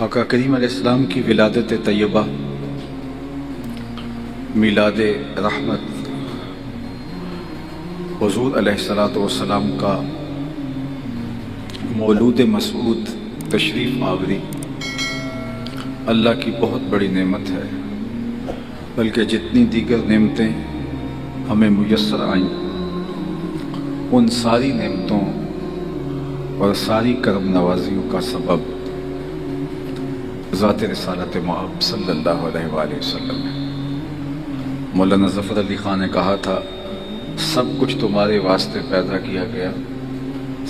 آقا کریم علیہ السلام کی ولادت طیبہ، میلاد رحمت، حضور علیہ الصلاۃ والسلام کا مولود مسعود تشریف آوری اللہ کی بہت بڑی نعمت ہے، بلکہ جتنی دیگر نعمتیں ہمیں میسر آئیں ان ساری نعمتوں اور ساری کرم نوازیوں کا سبب ذات رسالت مآب صلی اللہ علیہ وآلہ وسلم ہے۔ مولانا ظفر علی خان نے کہا تھا، سب کچھ تمہارے واسطے پیدا کیا گیا،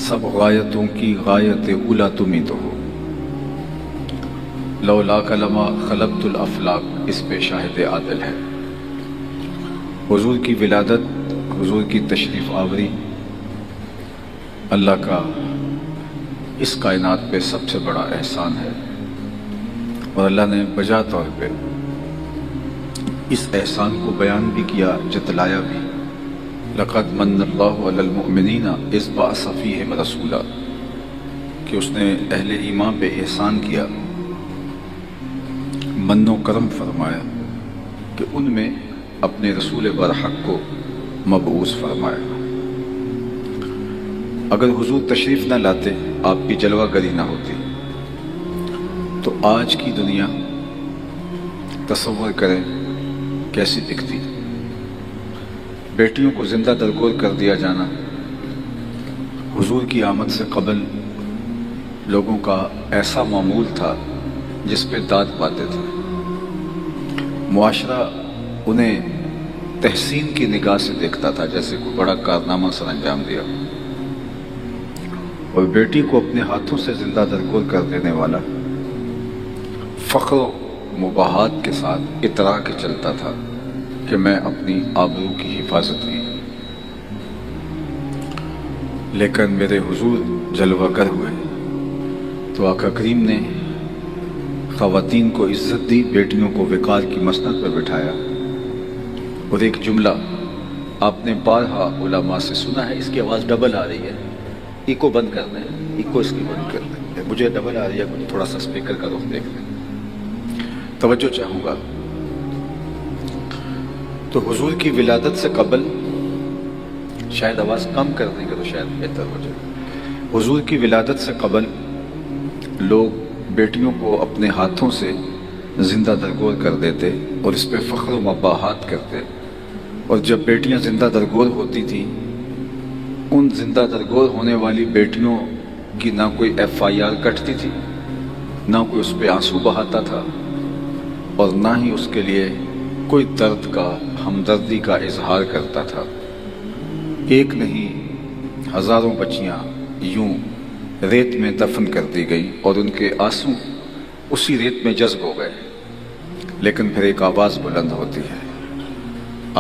سب غایتوں کی غایت اولا تم ہی تو ہو، لولاک لما خلقت الافلاق، اس پہ شاہد عادل ہے۔ حضور کی ولادت، حضور کی تشریف آوری اللہ کا اس کائنات پہ سب سے بڑا احسان ہے، اور اللہ نے بجا طور پہ اس احسان کو بیان بھی کیا، جتلایا بھی۔ لقد من اللہ علی المؤمنین اذ بعث فیہم رسولا، کہ اس نے اہل ایمان پہ احسان کیا، من و کرم فرمایا کہ ان میں اپنے رسول برحق کو مبعوث فرمایا۔ اگر حضور تشریف نہ لاتے، آپ کی جلوہ گری نہ ہوتی، تو آج کی دنیا تصور کریں کیسی دکھتی۔ بیٹیوں کو زندہ درگور کر دیا جانا حضور کی آمد سے قبل لوگوں کا ایسا معمول تھا جس پہ داد پاتے تھے۔ معاشرہ انہیں تحسین کی نگاہ سے دیکھتا تھا، جیسے کوئی بڑا کارنامہ سر انجام دیا، اور بیٹی کو اپنے ہاتھوں سے زندہ درگور کر دینے والا فخر و مباحات کے ساتھ اترا کے چلتا تھا کہ میں اپنی آبرو کی حفاظت کی۔ لیکن میرے حضور جلوہ گر ہوئے تو آقا کریم نے خواتین کو عزت دی، بیٹیوں کو وقار کی مسند پر بٹھایا، اور ایک جملہ آپ نے بارہا علماء سے سنا ہے، اس کی آواز ڈبل آ رہی ہے، ایکو بند کر دیں، ایکو اس کی بند کر دیں، مجھے ڈبل آ رہی ہے، مجھے تھوڑا سا اسپیکر کا رخ دیکھ لیں، توجہ چاہوں گا۔ تو حضور کی ولادت سے قبل، شاید آواز کم کر دیں گے تو شاید بہتر ہو جائے، حضور کی ولادت سے قبل لوگ بیٹیوں کو اپنے ہاتھوں سے زندہ درگور کر دیتے اور اس پہ فخر و مباحات کرتے، اور جب بیٹیاں زندہ درگور ہوتی تھیں، ان زندہ درگور ہونے والی بیٹیوں کی نہ کوئی FIR کٹتی تھی، نہ کوئی اس پہ آنسو بہاتا تھا، اور نہ ہی اس کے لیے کوئی درد کا، ہمدردی کا اظہار کرتا تھا۔ ایک نہیں، ہزاروں بچیاں یوں ریت میں دفن کر دی گئی، اور ان کے آنسو اسی ریت میں جذب ہو گئے۔ لیکن پھر ایک آواز بلند ہوتی ہے۔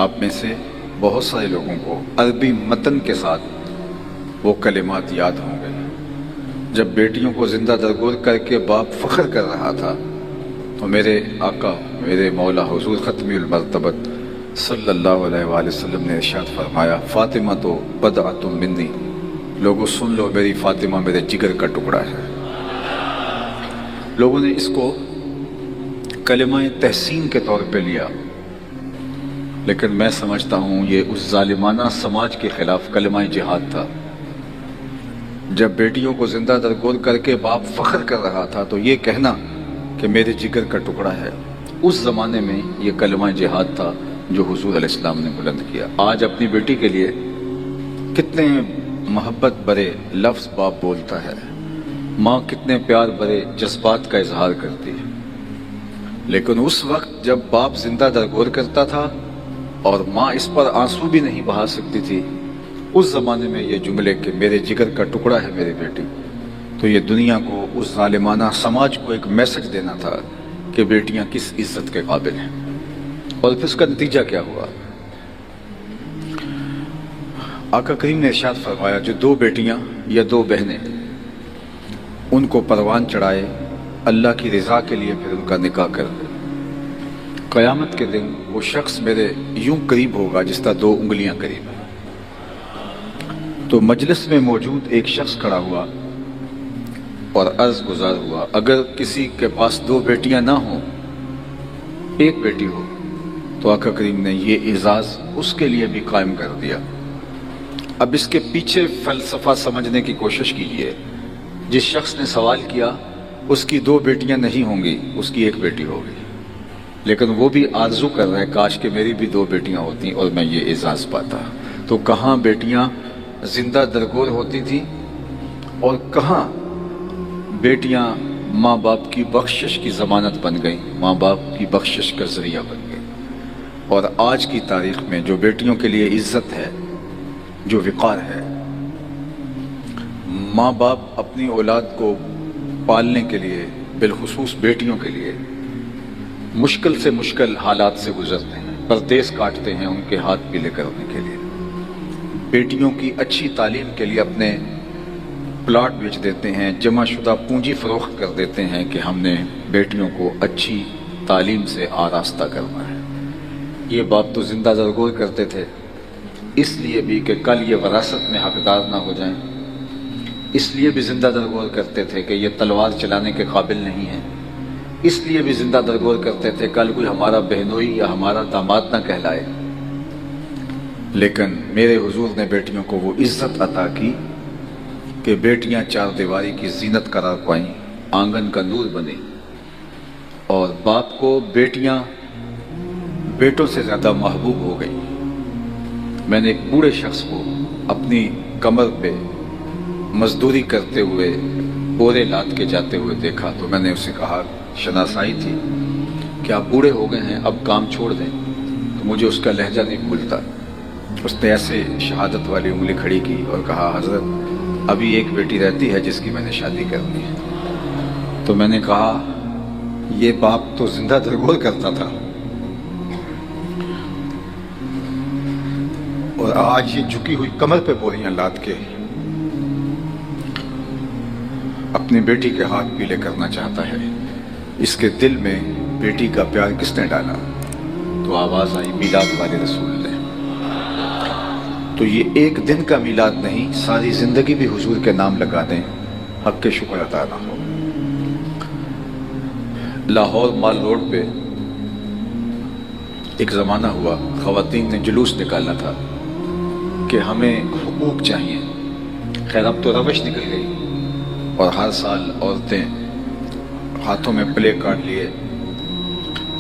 آپ میں سے بہت سارے لوگوں کو عربی متن کے ساتھ وہ کلمات یاد ہوں گے، جب بیٹیوں کو زندہ درگور کر کے باپ فخر کر رہا تھا، تو میرے آقا، میرے مولا حضور ختم المرتبت صلی اللہ علیہ وآلہ وسلم نے ارشاد فرمایا، فاطمہ تو بضعۃ منی، لوگوں سن لو، میری فاطمہ میرے جگر کا ٹکڑا ہے۔ لوگوں نے اس کو کلمہ تحسین کے طور پہ لیا، لیکن میں سمجھتا ہوں یہ اس ظالمانہ سماج کے خلاف کلمہ جہاد تھا۔ جب بیٹیوں کو زندہ درگور کر کے باپ فخر کر رہا تھا، تو یہ کہنا کہ میرے جگر کا ٹکڑا ہے، اس زمانے میں یہ کلمہ جہاد تھا جو حضور علیہ السلام نے بلند کیا۔ آج اپنی بیٹی کے لیے کتنے محبت برے لفظ باپ بولتا ہے، ماں کتنے پیار برے جذبات کا اظہار کرتی ہے، لیکن اس وقت جب باپ زندہ درگور کرتا تھا اور ماں اس پر آنسو بھی نہیں بہا سکتی تھی، اس زمانے میں یہ جملے کہ میرے جگر کا ٹکڑا ہے میری بیٹی، تو یہ دنیا کو، اس ظالمانہ سماج کو ایک میسج دینا تھا کہ بیٹیاں کس عزت کے قابل ہیں۔ اور پھر اس کا نتیجہ کیا ہوا؟ آقا کریم نے ارشاد فرمایا، جو دو بیٹیاں یا دو بہنیں ان کو پروان چڑھائے اللہ کی رضا کے لیے، پھر ان کا نکاح کر دے، قیامت کے دن وہ شخص میرے یوں قریب ہوگا جس طرح دو انگلیاں قریب ہیں۔ تو مجلس میں موجود ایک شخص کھڑا ہوا اور عرض گزار ہوا اگر کسی کے پاس 2 بیٹیاں نہ ہوں، 1 بیٹی ہو، تو آقا کریم نے یہ اعزاز اس کے لیے بھی قائم کر دیا۔ اب اس کے پیچھے فلسفہ سمجھنے کی کوشش کیجیے۔ جس شخص نے سوال کیا اس کی 2 بیٹیاں نہیں ہوں گی، اس کی 1 بیٹی ہوگی، لیکن وہ بھی آرزو کر رہا ہے کاش کہ میری بھی 2 بیٹیاں ہوتی اور میں یہ اعزاز پاتا۔ تو کہاں بیٹیاں زندہ درگور ہوتی تھیں اور کہاں بیٹیاں ماں باپ کی بخشش کی ضمانت بن گئیں، ماں باپ کی بخشش کا ذریعہ بن گئیں۔ اور آج کی تاریخ میں جو بیٹیوں کے لیے عزت ہے، جو وقار ہے، ماں باپ اپنی اولاد کو پالنے کے لیے، بالخصوص بیٹیوں کے لیے مشکل سے مشکل حالات سے گزرتے ہیں، پردیس کاٹتے ہیں ان کے ہاتھ پیلے کرنے کے لیے، بیٹیوں کی اچھی تعلیم کے لیے اپنے پلاٹ بیچ دیتے ہیں، جمع شدہ پونجی فروخت کر دیتے ہیں کہ ہم نے بیٹیوں کو اچھی تعلیم سے آراستہ کرنا ہے۔ یہ باپ تو زندہ درگور کرتے تھے، اس لیے بھی کہ کل یہ وراثت میں حقدار نہ ہو جائیں، اس لیے بھی زندہ درگور کرتے تھے کہ یہ تلوار چلانے کے قابل نہیں ہے، اس لیے بھی زندہ درگور کرتے تھے کل کوئی ہمارا بہنوئی یا ہمارا داماد نہ کہلائے۔ لیکن میرے حضور نے بیٹیوں کو وہ عزت عطا کی کہ بیٹیاں 4 دیواری کی زینت قرار پائیں، آنگن کا نور بنیں، اور باپ کو بیٹیاں بیٹوں سے زیادہ محبوب ہو گئی۔ میں نے ایک بوڑھے شخص کو اپنی کمر پہ مزدوری کرتے ہوئے بورے لاد کے جاتے ہوئے دیکھا، تو میں نے اسے کہا، شناسائی تھی کہ آپ بوڑھے ہو گئے ہیں، اب کام چھوڑ دیں، تو مجھے اس کا لہجہ نہیں بھولتا۔ اس نے ایسے شہادت والی انگلی کھڑی کی اور کہا، حضرت ابھی 1 بیٹی رہتی ہے جس کی میں نے شادی کرنی ہے۔ تو میں نے کہا، یہ باپ تو زندہ درگور کرتا تھا، اور آج یہ جھکی ہوئی کمر پہ بوریاں لاد کے اپنی بیٹی کے ہاتھ پیلے کرنا چاہتا ہے۔ اس کے دل میں بیٹی کا پیار کس نے ڈالا؟ تو آواز آئی، میلاد والے رسول نے۔ تو یہ 1 دن کا میلاد نہیں، ساری زندگی بھی حضور کے نام لگا دیں، حق کے شکر ادا نہ ہو۔ لاہور مال روڈ پہ ایک زمانہ ہوا، خواتین نے جلوس نکالا تھا کہ ہمیں حقوق چاہیے۔ خیر اب تو روش نکل گئی، اور ہر سال عورتیں ہاتھوں میں پلے کارڈ لیے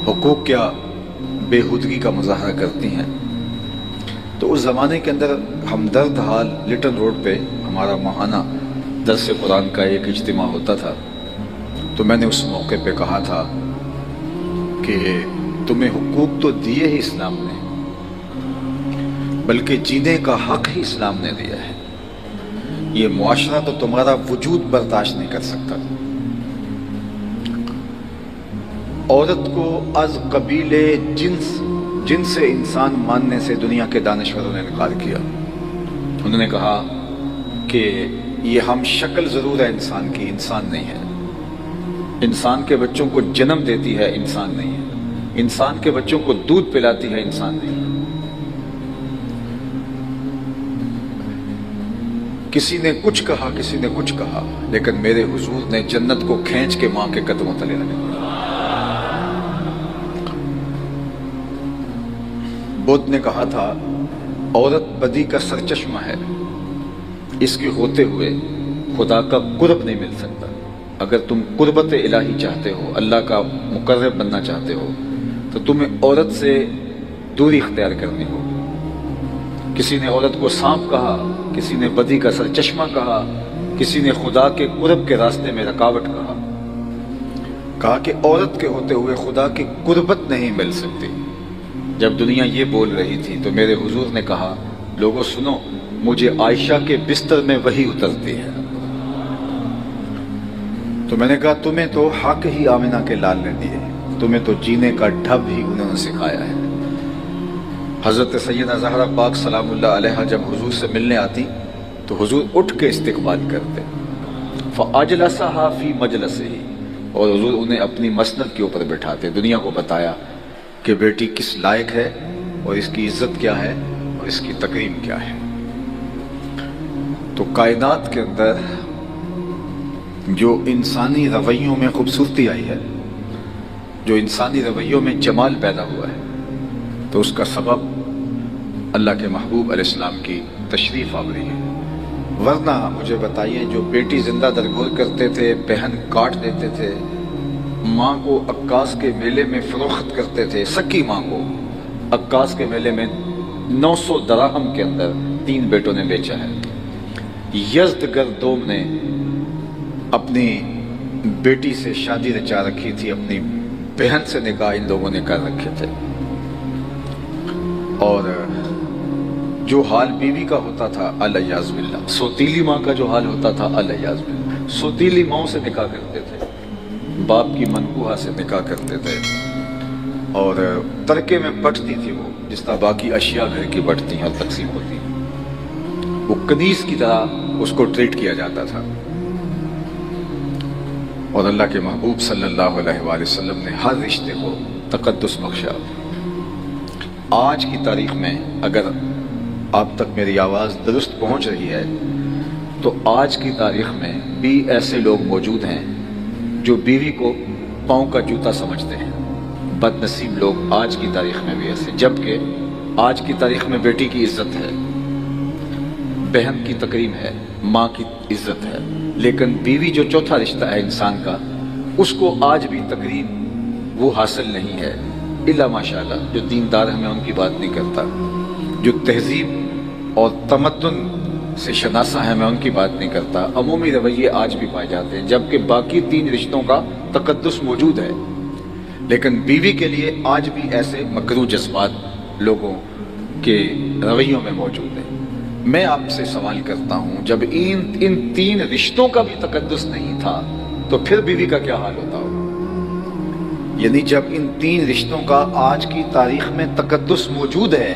حقوق کیا بےہودگی کا مظاہرہ کرتی ہیں۔ تو اس زمانے کے اندر ہمدرد حال لٹن روڈ پہ ہمارا ماہانہ درس قرآن کا ایک اجتماع ہوتا تھا، تو میں نے اس موقع پہ کہا تھا کہ تمہیں حقوق تو دیے ہی اسلام نے، بلکہ جینے کا حق ہی اسلام نے دیا ہے۔ یہ معاشرہ تو تمہارا وجود برداشت نہیں کر سکتا۔ عورت کو از قبیل جنس انسان ماننے سے دنیا کے دانشوروں نے انکار کیا۔ انہوں نے کہا کہ یہ ہم شکل ضرور ہے انسان کی، انسان نہیں ہے۔ انسان کے بچوں کو جنم دیتی ہے، انسان نہیں ہے۔ انسان کے بچوں کو دودھ پلاتی ہے، انسان نہیں ہے۔ کسی نے کچھ کہا، کسی نے کچھ کہا، لیکن میرے حضور نے جنت کو کھینچ کے ماں کے قدموں تلے رکھ دیا۔ بدھ نے کہا تھا، عورت بدی کا سرچشمہ ہے، اس کے ہوتے ہوئے خدا کا قرب نہیں مل سکتا۔ اگر تم قربت الہی چاہتے ہو، اللہ کا مقرب بننا چاہتے ہو، تو تمہیں عورت سے دوری اختیار کرنی ہوگی۔ کسی نے عورت کو سانپ کہا، کسی نے بدی کا سرچشمہ کہا، کسی نے خدا کے قرب کے راستے میں رکاوٹ کہا کہ عورت کے ہوتے ہوئے خدا کی قربت نہیں مل سکتی۔ جب دنیا یہ بول رہی تھی تو میرے حضور نے کہا، لوگوں سنو، مجھے عائشہ کے بستر میں وحی اترتی ہے۔ تو میں نے کہا، تمہیں تو حق ہی آمنہ کے لال نے دیے، تمہیں تو جینے کا ڈھب ہی انہوں نے سکھایا ہے۔ حضرت سیدہ زہرا پاک سلام اللہ علیہا جب حضور سے ملنے آتی تو حضور اٹھ کے استقبال کرتے، فَأَجْلَسَهَا فِي مَجْلَسِهِ، اور حضور انہیں اپنی مسند کے اوپر بٹھاتے، دنیا کو بتایا کہ بیٹی کس لائق ہے اور اس کی عزت کیا ہے اور اس کی تکریم کیا ہے۔ تو کائنات کے اندر جو انسانی رویوں میں خوبصورتی آئی ہے، جو انسانی رویوں میں جمال پیدا ہوا ہے، تو اس کا سبب اللہ کے محبوب علیہ السلام کی تشریف آوری ہے۔ ورنہ مجھے بتائیے، جو بیٹی زندہ درگور کرتے تھے، بہن کاٹ دیتے تھے، ماں کو عکاس کے میلے میں فروخت کرتے تھے، سکی ماں کو عکاس کے میلے میں 900 دراہم کے اندر 3 بیٹوں نے بیچا ہے۔ یزدگر دوم نے اپنی بیٹی سے شادی رچا رکھی تھی، اپنی بہن سے نکاح ان لوگوں نے کر رکھے تھے، اور جو حال بیوی کا ہوتا تھا الیاذ باللہ، سوتیلی ماں کا جو حال ہوتا تھا الیاذ باللہ، سوتیلی ماں سے نکاح کرتے تھے، باپ کی منکوحہ سے نکاح کرتے تھے، اور ترکے میں بٹتی تھی وہ، جس طرح باقی اشیاء گھر کی بٹتی ہیں اور تقسیم ہوتی ہیں، وہ کنیز کی طرح اس کو ٹریٹ کیا جاتا تھا۔ اور اللہ کے محبوب صلی اللہ علیہ وآلہ وسلم نے ہر رشتے کو تقدس بخشا۔ آج کی تاریخ میں اگر آپ تک میری آواز درست پہنچ رہی ہے تو آج کی تاریخ میں بھی ایسے لوگ موجود ہیں جو بیوی کو پاؤں کا جوتا سمجھتے ہیں۔ بد نصیب لوگ آج کی تاریخ میں بھی ایسے، جبکہ آج کی تاریخ میں بیٹی کی عزت ہے، بہن کی تکریم ہے، ماں کی عزت ہے، لیکن بیوی جو چوتھا رشتہ ہے انسان کا، اس کو آج بھی تکریم وہ حاصل نہیں ہے، الا ماشاءاللہ جو دیندار ہیں، میں ان کی بات نہیں کرتا، جو تہذیب اور تمدن سے شناسہ ہیں میں ان کی بات نہیں کرتا، عمومی رویے آج بھی پائے جاتے ہیں، جبکہ باقی 3 رشتوں کا تقدس موجود ہے، لیکن بیوی کے لیے آج بھی ایسے مکروہ جذبات لوگوں کے رویوں میں موجود ہیں۔ میں آپ سے سوال کرتا ہوں، جب ان 3 رشتوں کا بھی تقدس نہیں تھا تو پھر بیوی کا کیا حال ہوتا ہوگا؟ یعنی جب ان 3 رشتوں کا آج کی تاریخ میں تقدس موجود ہے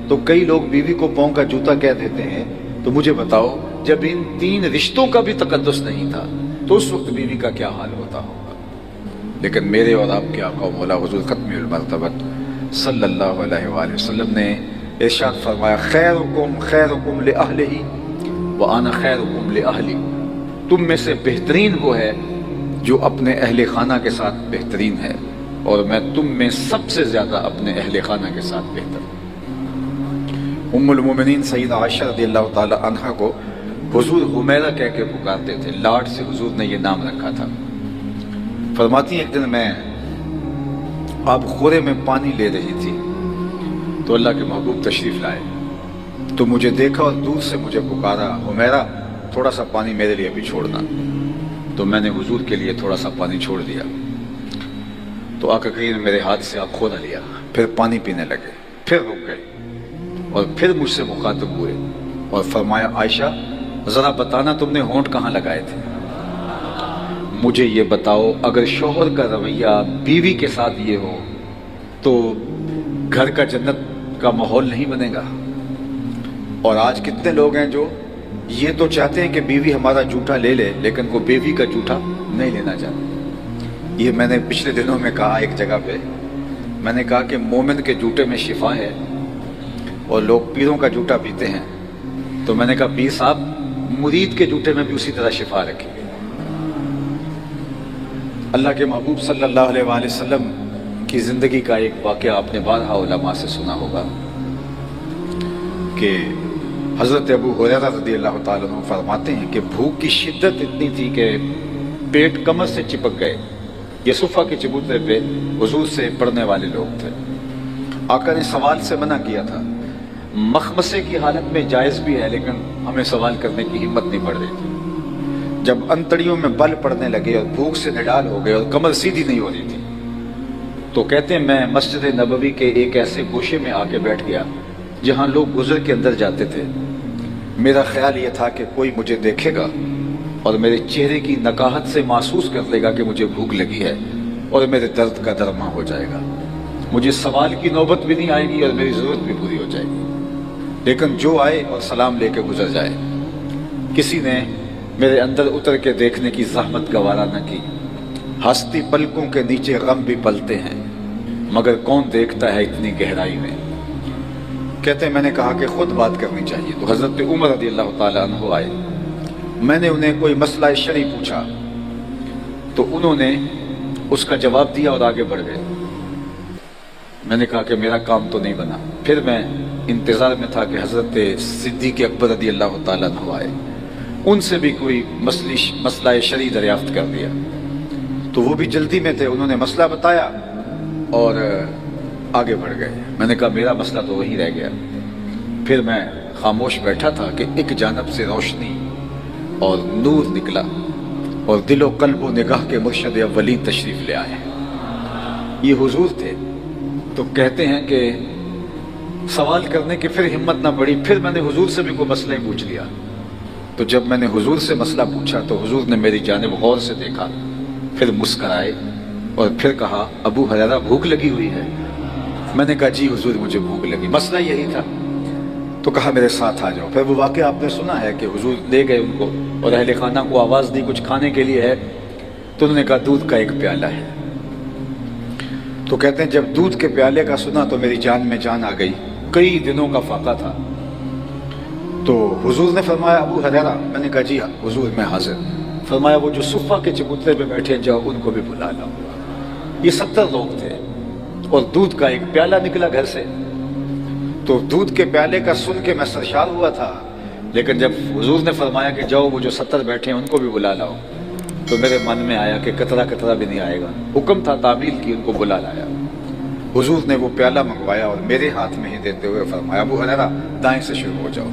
تو کئی لوگ بیوی کو پاؤں کا جوتا کہہ دیتے ہیں، تو مجھے بتاؤ جب ان 3 رشتوں کا بھی تقدس نہیں تھا تو اس وقت بیوی کا کیا حال ہوتا ہوگا؟ لیکن میرے اور آپ کے آقا و مولا حضور ختم المرتبت صلی اللہ علیہ وآلہ وسلم نے ارشاد فرمایا، خیرکم خیرکم لأہلہ وانا خیرکم لأہلی، تم میں سے بہترین وہ ہے جو اپنے اہل خانہ کے ساتھ بہترین ہے، اور میں تم میں سب سے زیادہ اپنے اہل خانہ کے ساتھ بہتر ہوں۔ ام المومنین سیدہ عائشہ رضی اللہ تعالی عنہا کو حضور حمیرہ کہہ کے پکارتے تھے، لاڈ سے حضور نے یہ نام رکھا تھا۔ فرماتی ہیں ایک دن میں آب خورے میں پانی لے رہی تھی تو اللہ کے محبوب تشریف لائے، تو مجھے دیکھا اور دور سے مجھے پکارا، حمیرہ تھوڑا سا پانی میرے لیے بھی چھوڑنا، تو میں نے حضور کے لیے تھوڑا سا پانی چھوڑ دیا، تو آقا کریم نے میرے ہاتھ سے آب خورا لیا، پھر پانی پینے لگے، پھر رک گئے اور پھر مجھ سے مخاطب ہوئے اور فرمایا، عائشہ ذرا بتانا تم نے ہونٹ کہاں لگائے تھے؟ مجھے یہ بتاؤ، اگر شوہر کا رویہ بیوی کے ساتھ یہ ہو تو گھر کا جنت کا ماحول نہیں بنے گا۔ اور آج کتنے لوگ ہیں جو یہ تو چاہتے ہیں کہ بیوی ہمارا جھوٹا لے لے، لیکن وہ بیوی کا جھوٹا نہیں لینا چاہتے۔ یہ میں نے پچھلے دنوں میں کہا ایک جگہ پہ، میں نے کہا کہ مومن کے جھوٹے میں شفا ہے اور لوگ پیروں کا جھوٹا پیتے ہیں، تو میں نے کہا پیر صاحب مرید کے جھوٹے میں بھی اسی طرح شفا رکھیے۔ اللہ کے محبوب صلی اللہ علیہ وآلہ وسلم کی زندگی کا ایک واقعہ آپ نے بارہا علماء سے سنا ہوگا کہ حضرت ابو ہریرہ رضی اللہ تعالیٰ عنہ فرماتے ہیں کہ بھوک کی شدت اتنی تھی کہ پیٹ کمر سے چپک گئے۔ یہ صفہ کے چبوترے پہ حضور سے پڑھنے والے لوگ تھے، آقا نے سوال سے منع کیا تھا، مخمصے کی حالت میں جائز بھی ہے لیکن ہمیں سوال کرنے کی ہمت نہیں پڑ رہی تھی۔ جب انتڑیوں میں بل پڑنے لگے اور بھوک سے نڈال ہو گئے اور کمر سیدھی نہیں ہو رہی تھی، تو کہتے ہیں میں مسجد نبوی کے ایک ایسے گوشے میں آ کے بیٹھ گیا جہاں لوگ گزر کے اندر جاتے تھے۔ میرا خیال یہ تھا کہ کوئی مجھے دیکھے گا اور میرے چہرے کی نکاہت سے محسوس کر لے گا کہ مجھے بھوک لگی ہے اور میرے درد کا درما ہو جائے گا، مجھے سوال کی نوبت بھی نہیں آئے گی اور میری ضرورت بھی پوری ہو جائے گی، لیکن جو آئے اور سلام لے کے گزر جائے۔ کسی نے میرے اندر اتر کے دیکھنے کی زحمت گوارا نہ کی۔ ہستی پلکوں کے نیچے غم بھی پلتے ہیں، مگر کون دیکھتا ہے اتنی گہرائی میں۔ کہتے ہیں میں نے کہا کہ خود بات کرنی چاہیے، تو حضرت عمر رضی اللہ تعالیٰ عنہ آئے، میں نے انہیں کوئی مسئلہ شرعی پوچھا تو انہوں نے اس کا جواب دیا اور آگے بڑھ گئے۔ میں نے کہا کہ میرا کام تو نہیں بنا۔ پھر میں انتظار میں تھا کہ حضرت صدیق اکبر رضی اللہ تعالیٰ عنہ آئے، ان سے بھی کوئی مسئلہ شرعی دریافت کر دیا۔ تو وہ بھی جلدی میں تھے، انہوں نے مسئلہ بتایا اور آگے بڑھ گئے۔ میں نے کہا میرا مسئلہ تو وہی رہ گیا۔ پھر میں خاموش بیٹھا تھا کہ ایک جانب سے روشنی اور نور نکلا اور دل و قلب و نگاہ کے مرشد اولین تشریف لے آئے۔ یہ حضور تھے۔ تو کہتے ہیں کہ سوال کرنے کی پھر ہمت نہ پڑی، پھر میں نے حضور سے بھی کوئی مسئلہ پوچھ لیا۔ تو جب میں نے حضور سے مسئلہ پوچھا تو حضور نے میری جانب غور سے دیکھا، پھر مسکرائے اور پھر کہا ابو ہریرہ بھوک لگی ہوئی ہے؟ میں نے کہا جی حضور مجھے بھوک لگی، مسئلہ یہی تھا۔ تو کہا میرے ساتھ آ جاؤ۔ پھر وہ واقعہ آپ نے سنا ہے کہ حضور لے گئے ان کو اور اہل خانہ کو آواز دی کچھ کھانے کے لیے ہے، تو انہوں نے کہا دودھ کا ایک پیالہ ہے۔ تو کہتے ہیں جب دودھ کے پیالے کا سنا تو میری جان میں جان آ گئی، کئی دنوں کا فاقہ تھا۔ تو حضور نے فرمایا ابو ہریرہ؟ میں نے کہا جی حضور میں حاضر۔ فرمایا وہ جو صفہ کے چبوترے پہ بیٹھے جاؤ ان کو بھی بلا لاؤ۔ یہ 70 لوگ تھے اور دودھ کا ایک پیالہ نکلا گھر سے۔ تو دودھ کے پیالے کا سن کے میں سرشار ہوا تھا، لیکن جب حضور نے فرمایا کہ جاؤ وہ جو 70 بیٹھے ہیں ان کو بھی بلا لاؤ، تو میرے من میں آیا کہ قطرہ قطرہ بھی نہیں آئے گا۔ حکم تھا تعمیل کی، ان کو بلا لایا۔ حضور نے وہ پیالہ منگوایا اور میرے ہاتھ میں ہی دیتے ہوئے فرمایا ابو ہریرہ دائیں سے شروع ہو جاؤ۔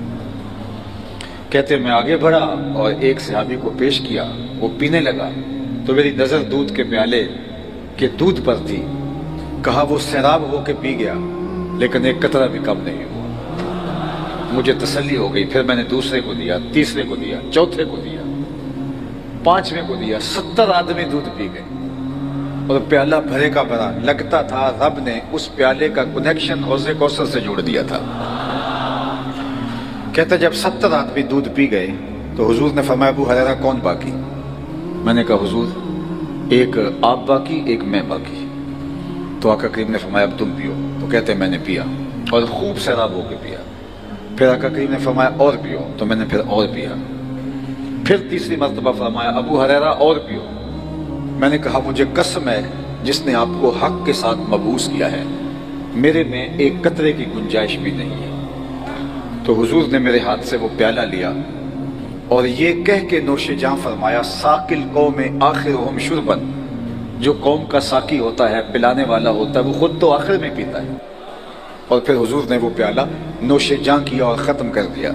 کہتے میں آگے بڑھا اور ایک صحابی کو پیش کیا، وہ پینے لگا تو میری نظر دودھ کے پیالے کے دودھ پر تھی۔ کہا وہ سیراب ہو کے پی گیا لیکن ایک قطرہ بھی کم نہیں ہوا۔ مجھے تسلی ہو گئی۔ پھر میں نے دوسرے کو دیا، تیسرے کو دیا، چوتھے کو دیا، پانچویں کو دیا۔ 70 آدمی دودھ پی گئے اور پیالہ بھرے کا بھرا۔ لگتا تھا رب نے اس پیالے کا کنیکشن حوض کوثر سے جوڑ دیا تھا۔ کہتا جب 70 آدمی دودھ پی گئے تو حضور نے فرمایا ابو ہریرہ کون باقی؟ میں نے کہا حضور ایک آپ باقی، ایک میں باقی۔ تو آقا کریم نے فرمایا اب تم پیو۔ تو کہتے میں نے پیا اور خوب سیراب ہو کے پیا۔ پھر آقا کریم نے فرمایا اور پیو، تو میں نے پھر اور پیا۔ پھر تیسری مرتبہ فرمایا ابو ہریرہ اور پیو۔ میں نے کہا مجھے قسم ہے جس نے آپ کو حق کے ساتھ مبعوث کیا ہے، میرے میں ایک قطرے کی گنجائش بھی نہیں ہے۔ تو حضور نے میرے ہاتھ سے وہ پیالہ لیا اور یہ کہہ کے نوش جاں فرمایا ساقی القوم آخرہم شربن، جو قوم کا ساقی ہوتا ہے، پلانے والا ہوتا ہے، وہ خود تو آخر میں پیتا ہے۔ اور پھر حضور نے وہ پیالہ نوش جاں کیا اور ختم کر دیا۔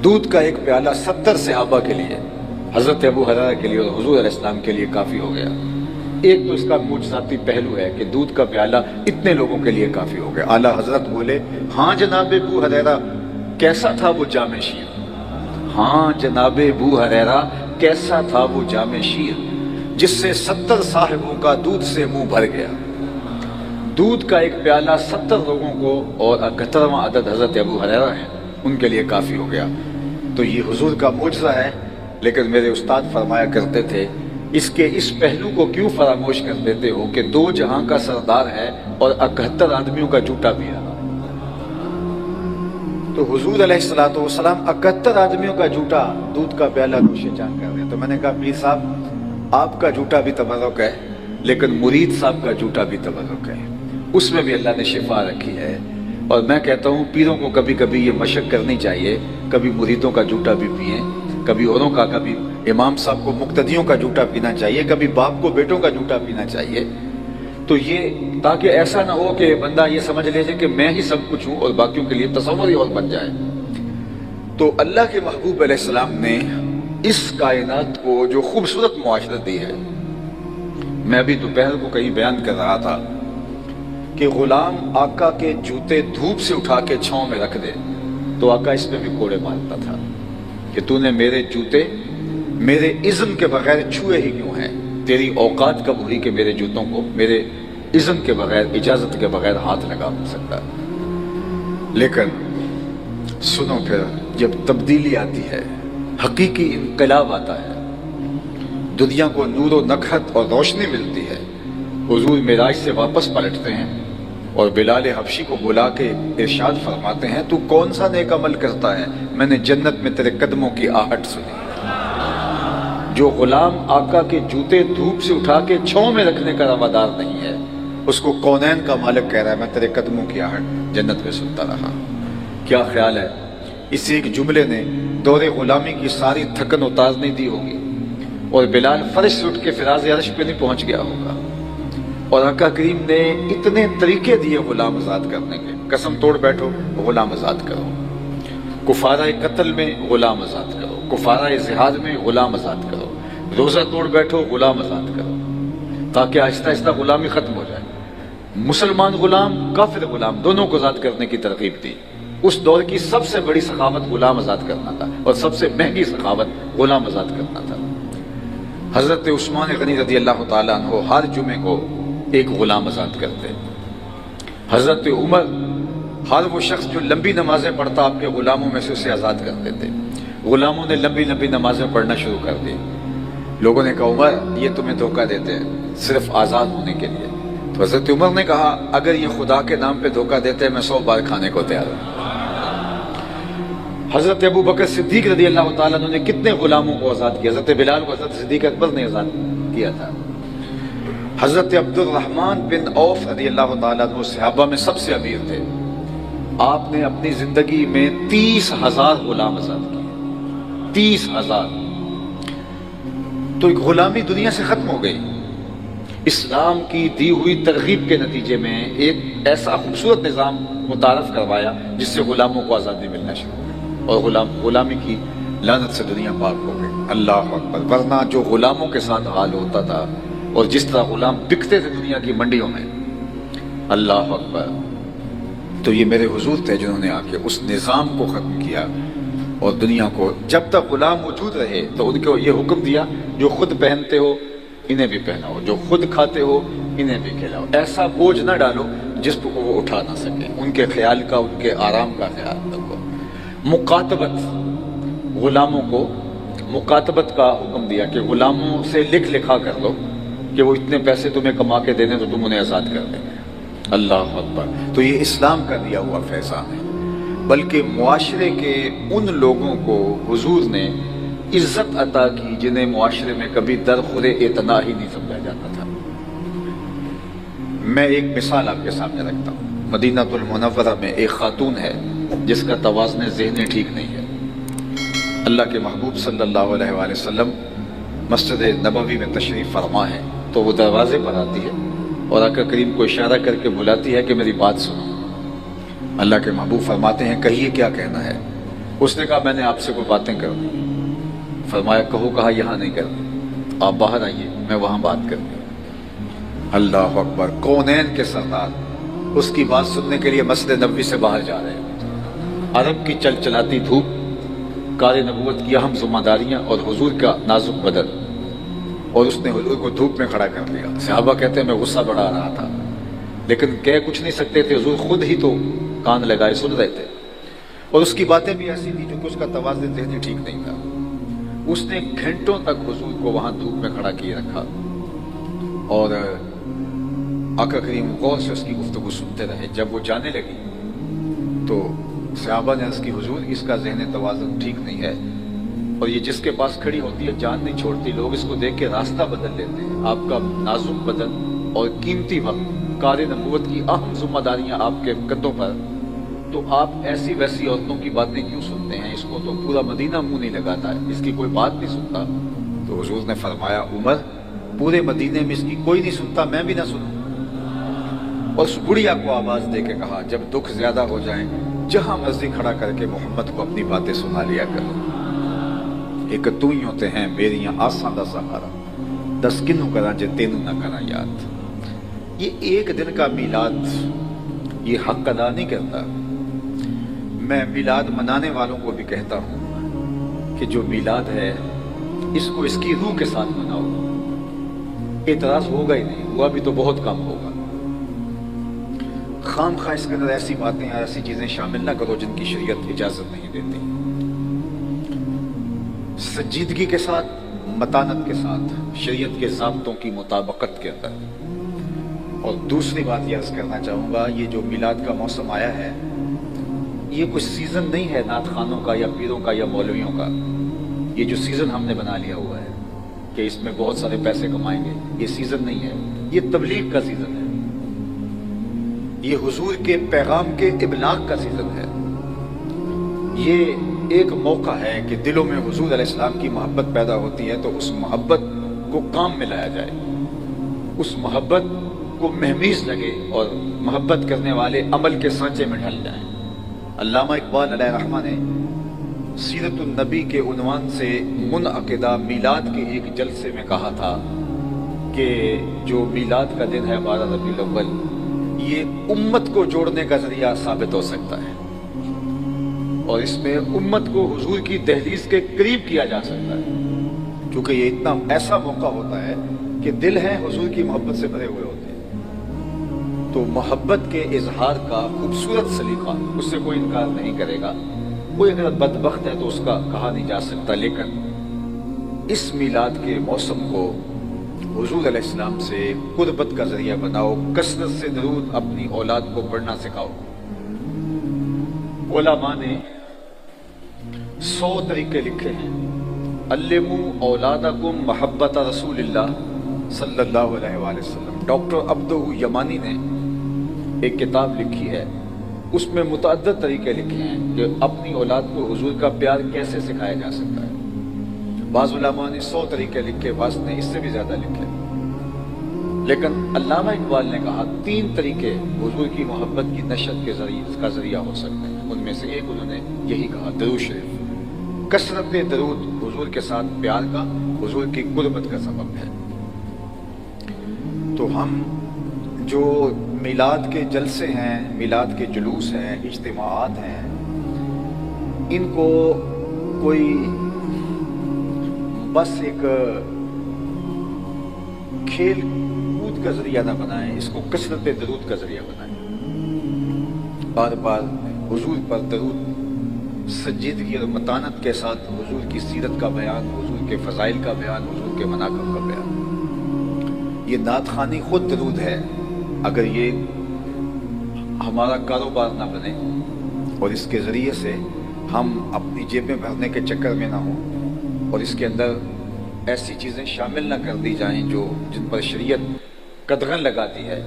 دودھ کا ایک پیالہ 70 صحابہ کے لیے، حضرت ابو ہریرہ کے لیے اور حضور علیہ السلام کے لیے کافی ہو گیا۔ ایک تو اس کا معجزاتی پہلو ہے کہ دودھ کا پیالہ اتنے لوگوں کے لیے کافی ہو گیا۔ اعلیٰ حضرت بولے ہاں جناب ابو ہریرہ کیسا تھا وہ جام شیر؟ ہاں جناب ابو ہریرہ کیسا تھا وہ جام شیر جس سے 70 صاحبوں کا دودھ سے منہ بھر گیا۔ دودھ کا ایک پیالہ 70 لوگوں کو اور 71واں عدد حضرت ابو ہریرہ ہیں، ان کے لیے کافی ہو گیا۔ تو یہ حضور کا معجزہ ہے، لیکن میرے استاد فرمایا کرتے تھے اس کے اس پہلو کو کیوں فراموش کر دیتے ہو کہ 2 جہاں کا سردار ہے اور 71 آدمیوں کا جوٹا پی رہا۔ تو حضور علیہ السلام 71 آدمیوں کا جوٹا دودھ کا پیالہ نوش جاں کر رہے ہیں۔ تو میں نے کہا پیر صاحب آپ کا جوٹا بھی تبرک ہے لیکن مرید صاحب کا جوٹا بھی تبرک ہے، اس میں بھی اللہ نے شفا رکھی ہے۔ اور میں کہتا ہوں پیروں کو کبھی کبھی یہ مشق کرنی چاہیے، کبھی مریدوں کا جوٹا بھی پئیں، کبھی اوروں کا، کبھی امام صاحب کو مقتدیوں کا جوٹا پینا چاہیے، کبھی باپ کو بیٹوں کا جوٹا پینا چاہیے۔ تو یہ تاکہ ایسا نہ ہو کہ بندہ یہ سمجھ لے کہ میں ہی سب کچھ ہوں اور باقیوں کے لیے تصور ہی اور بن جائے۔ تو اللہ کے محبوب علیہ السلام نے اس کائنات کو جو خوبصورت معاشرت دی ہے، میں ابھی دوپہر کو کہیں بیان کر رہا تھا کہ غلام آقا کے جوتے دھوپ سے اٹھا کے چھاؤں میں رکھ دے تو آقا اس میں بھی کوڑے مارتا تھا کہ تو نے میرے جوتے میرے اذن کے بغیر چھوئے ہی کیوں ہیں؟ تیری اوقات کب ہوئی کہ میرے جوتوں کو میرے اذن کے بغیر، اجازت کے بغیر ہاتھ لگا سکتا؟ لیکن سنو پھر جب تبدیلی آتی ہے، حقیقی انقلاب آتا ہے، دنیا کو نور و نکہت اور روشنی ملتی ہے، حضور معراج سے واپس پلٹتے ہیں اور بلال حبشی کو بلا کے ارشاد فرماتے ہیں تو کون سا نیک عمل کرتا ہے؟ میں نے جنت میں تیرے قدموں کی آہٹ سنی۔ جو غلام آقا کے جوتے دھوپ سے اٹھا کے چھاؤں میں رکھنے کا روادار نہیں ہے، اس کو کونین کا مالک کہہ رہا ہے میں تیرے قدموں کی آہٹ جنت میں سنتا رہا۔ کیا خیال ہے اسی ایک جملے نے دور غلامی کی ساری تھکن اتارنے دی ہوگی، اور بلال فرش سے اٹھ کے فراز عرش پہ نہیں پہنچ گیا ہوگا، اور آقا کریم نے اتنے طریقے دیے غلام آزاد کرنے کے۔ قسم توڑ بیٹھو غلام آزاد کرو، کفارہ قتل میں غلام آزاد کرو، کفارہ جہاد میں غلام آزاد کرو، روزہ توڑ بیٹھو غلام آزاد کرو، تاکہ آہستہ آہستہ غلامی ختم ہو جائے۔ مسلمان غلام کافر غلام دونوں کو آزاد کرنے کی ترغیب دی۔ اس دور کی سب سے بڑی سخاوت غلام آزاد کرنا تھا، اور سب سے مہنگی سخاوت غلام آزاد کرنا تھا۔ حضرت عثمان غنی رضی اللہ تعالیٰ عنہ ہر جمعے کو ایک غلام آزاد کرتے۔ حضرت عمر ہر وہ شخص جو لمبی نمازیں پڑھتا آپ کے غلاموں میں سے اسے آزاد کر دیتے۔ غلاموں نے لمبی لمبی نمازیں پڑھنا شروع کر دی۔ لوگوں نے کہا عمر یہ تمہیں دھوکہ دیتے ہیں صرف آزاد ہونے کے لیے۔ تو حضرت عمر نے کہا اگر یہ خدا کے نام پہ دھوکہ دیتے ہیں میں 100 بار کھانے کو تیار ہوں۔ حضرت ابو بکر صدیق رضی اللہ تعالیٰ عنہ نے کتنے غلاموں کو آزاد کیا؟ حضرت بلال کو حضرت صدیق اکبر نے آزاد کیا تھا۔ حضرت عبد الرحمن بن عوف رضی اللہ تعالیٰ عنہ صحابہ میں سب سے امیر تھے، آپ نے اپنی زندگی میں 30,000 غلام آزاد کیے۔ 30,000۔ تو ایک غلامی دنیا سے ختم ہو گئی۔ اسلام کی دی ہوئی ترغیب کے نتیجے میں ایک ایسا خوبصورت نظام متعارف کروایا جس سے غلاموں کو آزادی ملنا شروع ہوئی، اور غلامی کی لعنت سے دنیا پاک ہو گئی۔ اللہ اکبر۔ ورنہ جو غلاموں کے ساتھ حال ہوتا تھا اور جس طرح غلام بکتے تھے دنیا کی منڈیوں میں، اللہ اکبر۔ تو یہ میرے حضور تھے جنہوں نے آ کے اس نظام کو ختم کیا، اور دنیا کو جب تک غلام موجود رہے تو ان کو یہ حکم دیا جو خود پہنتے ہو انہیں بھی پہناؤ، جو خود کھاتے ہو انہیں بھی کھلاؤ، ایسا بوجھ نہ ڈالو جس کو وہ اٹھا نہ سکے۔ ان کے خیال کا، ان کے آرام کا خیال رکھو۔ مکاتبت، غلاموں کو مکاتبت کا حکم دیا کہ غلاموں سے لکھ لکھا کر لو کہ وہ اتنے پیسے تمہیں کما کے دے دیں تو تم انہیں آزاد کر دیں۔ اللہ اکبر۔ تو یہ اسلام کا دیا ہوا فیضان ہے، بلکہ معاشرے کے ان لوگوں کو حضور نے عزت عطا کی جنہیں معاشرے میں کبھی درخور اعتنا ہی نہیں سمجھا جاتا تھا۔ میں ایک مثال آپ کے سامنے رکھتا ہوں۔ مدینہ المنورہ میں ایک خاتون ہے جس کا توازن ذہنی ٹھیک نہیں ہے۔ اللہ کے محبوب صلی اللہ علیہ وآلہ وسلم مسجد نبوی میں تشریف فرما ہے تو وہ دروازے پر آتی ہے اور آقا کریم کو اشارہ کر کے بلاتی ہے کہ میری بات سنو۔ اللہ کے محبوب فرماتے ہیں کہیے کیا کہنا ہے؟ اس نے کہا میں نے آپ سے کوئی باتیں کرنی۔ فرمایا کہو۔ کہا یہاں نہیں کرنی، آپ باہر آئیے میں وہاں بات کرنی۔ اللہ اکبر۔ کونین کے سردار اس کی بات سننے کے لیے مسجد نبوی سے باہر جا رہے ہیں۔ عرب کی چل چلاتی دھوپ، کار نبوت کی اہم ذمہ داریاں اور حضور کا نازک بدن، اور اس نے حضور کو دھوپ میں کھڑا کر دیا۔ صحابہ کہتے ہیں میں غصہ بڑھا رہا تھا لیکن کہہ کچھ نہیں سکتے تھے، حضور خود ہی تو کان لگائے سن رہے تھے، اور اس کی باتیں بھی ایسی تھی جو کہ اس کا توازن ذہنی ٹھیک نہیں تھا۔ اس نے گھنٹوں تک حضور کو وہاں دھوپ میں کھڑا کیے رکھا، اور آقا کریم غور سے اس کی گفتگو سنتے رہے۔ جب وہ جانے لگی تو صحابہ نے عرض کی حضور اس کا ذہنی توازن ٹھیک نہیں ہے، اور یہ جس کے پاس کھڑی ہوتی ہے جان نہیں چھوڑتی، لوگ اس کو دیکھ کے راستہ بدل لیتے ہیں۔ آپ کا نازک بدن اور قیمتی وقت، کار نبوت کی اہم ذمہ داریاں آپ کے کندھوں پر، تو آپ ایسی ویسی عورتوں کی باتیں کیوں سنتے ہیں؟ اس کو تو پورا مدینہ منہ نہیں لگاتا ہے، اس کی کوئی بات نہیں سنتا۔ تو حضور نے فرمایا عمر پورے مدینے میں اس کی کوئی نہیں سنتا، میں بھی نہ سنوں۔ اور اس بڑھیا کو آواز دے کے کہا جب دکھ زیادہ ہو جائیں جہاں مرضی کھڑا کر کے محمد کو اپنی باتیں سنا لیا کرو۔ ایک تو ہی ہوتے ہیں میریاں آساں دا سہارا، دس کنوں کرا جے تینوں نہ کرا یاد۔ یہ ایک دن کا میلاد یہ حق ادا نہیں کرتا۔ میں میلاد منانے والوں کو بھی کہتا ہوں کہ جو میلاد ہے اس کو اس کی روح کے ساتھ مناؤ۔ اعتراض ہوگا ہی نہیں، ہوا بھی تو بہت کم ہوگا۔ خام خواہ اس کے اندر ایسی باتیں اور ایسی چیزیں شامل نہ کرو جن کی شریعت اجازت نہیں دیتی۔ سنجیدگی کے ساتھ، متانت کے ساتھ، شریعت کے ضابطوں کی مطابقت کے اندر۔ اور دوسری بات یہ عرض کرنا چاہوں گا، یہ جو میلاد کا موسم آیا ہے یہ کوئی سیزن نہیں ہے نعت خوانوں کا یا پیروں کا یا مولویوں کا۔ یہ جو سیزن ہم نے بنا لیا ہوا ہے کہ اس میں بہت سارے پیسے کمائیں گے. یہ سیزن نہیں ہے، یہ تبلیغ کا سیزن ہے، یہ حضور کے پیغام کے ابلاغ کا سیزن ہے. یہ ایک موقع ہے کہ دلوں میں حضور علیہ السلام کی محبت پیدا ہوتی ہے تو اس محبت کو کام میں لایا جائے، اس محبت کو مہمیز لگے اور محبت کرنے والے عمل کے سانچے میں ڈھل جائیں. علامہ اقبال علیہ رحمہ نے سیرت النبی کے عنوان سے منعقدہ میلاد کے ایک جلسے میں کہا تھا کہ جو میلاد کا دن ہے 12 ربیع الاول، یہ امت کو جوڑنے کا ذریعہ ثابت ہو سکتا ہے، اور اس میں امت کو حضور کی دہلیز کے قریب کیا جا سکتا ہے، کیونکہ یہ اتنا ایسا موقع ہوتا ہے کہ دل ہیں حضور کی محبت سے بھرے ہوئے ہوتے ہیں. تو محبت کے اظہار کا خوبصورت سلیقہ، اس سے کوئی انکار نہیں کرے گا. کوئی اگر بدبخت ہے تو اس کا کہا نہیں جا سکتا، لیکن اس میلاد کے موسم کو حضور علیہ السلام سے قربت کا ذریعہ بناؤ. کثرت سے درود اپنی اولاد کو پڑھنا سکھاؤ. علماء نے 100 طریقے لکھے ہیں. علموا اولادکم محبت رسول اللہ صلی اللہ علیہ وآلہ وسلم. ڈاکٹر عبدہ یمانی نے ایک کتاب لکھی ہے، اس میں متعدد طریقے لکھے ہیں کہ اپنی اولاد کو حضور کا پیار کیسے سکھایا جا سکتا ہے. بعض علماء نے 100 طریقے لکھے، بعض نے اس سے بھی زیادہ لکھے، لیکن علامہ اقبال نے کہا 3 طریقے حضور کی محبت کی نشت کے ذریعہ ہو سکتے ہیں. ان میں سے ایک انہوں نے یہی کہا، درود شریف. کثرت درود حضور کے ساتھ پیار کا، حضور کی قربت کا سبب ہے. تو ہم جو میلاد کے جلسے ہیں، میلاد کے جلوس ہیں، اجتماعات ہیں، ان کو کوئی بس ایک کھیل کود کا ذریعہ نہ بنائیں، اس کو کثرت درود کا ذریعہ بنائیں. بار بار حضور پر درود، سنجیدگی اور متانت کے ساتھ حضور کی سیرت کا بیان، حضور کے فضائل کا بیان، حضور کے مناقب کا بیان. یہ نعت خوانی خود درود ہے. اگر یہ ہمارا کاروبار نہ بنے اور اس کے ذریعے سے ہم اپنی جیبیں بھرنے کے چکر میں نہ ہوں اور اس کے اندر ایسی چیزیں شامل نہ کر دی جائیں جن پر شریعت قدغن لگاتی ہے،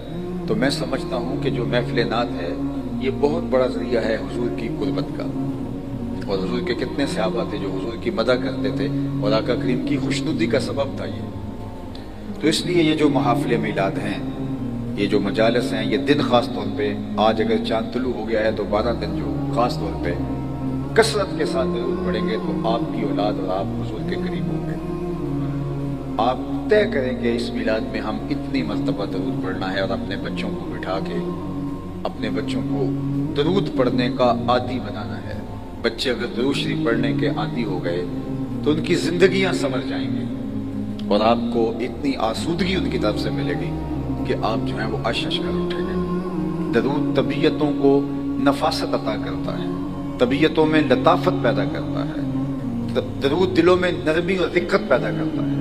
تو میں سمجھتا ہوں کہ جو محفل نعت ہے یہ بہت بڑا ذریعہ ہے حضور کی قربت کا. اور حضور کے کتنے صحابہ تھے جو حضور کی مدح کرتے تھے اور آقا کریم کی خوشنودی کا سبب تھا یہ. تو اس لیے یہ جو محافل میلاد ہیں، یہ جو مجالس ہیں، یہ دن خاص طور پہ، آج اگر چاند طلوع ہو گیا ہے تو 12 دن جو خاص طور پہ کثرت کے ساتھ درود پڑھیں گے تو آپ کی اولاد اور آپ حضور کے قریب ہوں گے. آپ طے کریں گے اس میلاد میں ہم اتنی مرتبہ درود پڑھنا ہے، اور اپنے بچوں کو بٹھا کے اپنے بچوں کو درود پڑھنے کا عادی بنانا ہے. بچے اگر درود شریف پڑھنے کے عادی ہو گئے تو ان کی زندگیاں سنور جائیں گی، اور آپ کو اتنی آسودگی ان کی طرف سے ملے گی کہ آپ جو ہیں وہ عش عش کر اٹھیں گے. درود طبیعتوں کو نفاست عطا کرتا ہے، طبیعتوں میں لطافت پیدا کرتا ہے. درود دلوں میں نرمی اور رقت پیدا کرتا ہے.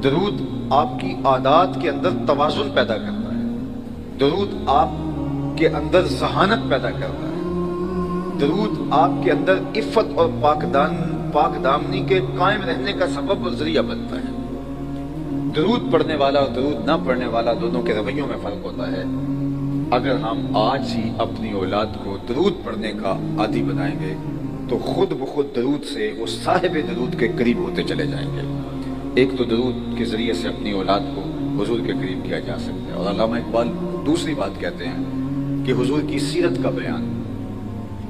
درود آپ کی عادات کے اندر توازن پیدا کرتا ہے. درود آپ کے اندر ذہانت پیدا کرتا ہے. درود آپ کے اندر عفت اور پاک دامنی کے قائم رہنے کا سبب اور ذریعہ بنتا ہے. درود پڑھنے والا اور درود نہ پڑھنے والا دونوں کے رویوں میں فرق ہوتا ہے. اگر ہم آج ہی اپنی اولاد کو درود پڑھنے کا عادی بنائیں گے تو خود بخود درود سے وہ صاحب درود کے قریب ہوتے چلے جائیں گے. ایک تو درود کے ذریعے سے اپنی اولاد کو حضور کے قریب کیا جا سکتا ہے. اور علامہ اقبال دوسری بات کہتے ہیں کہ حضور کی سیرت کا بیان،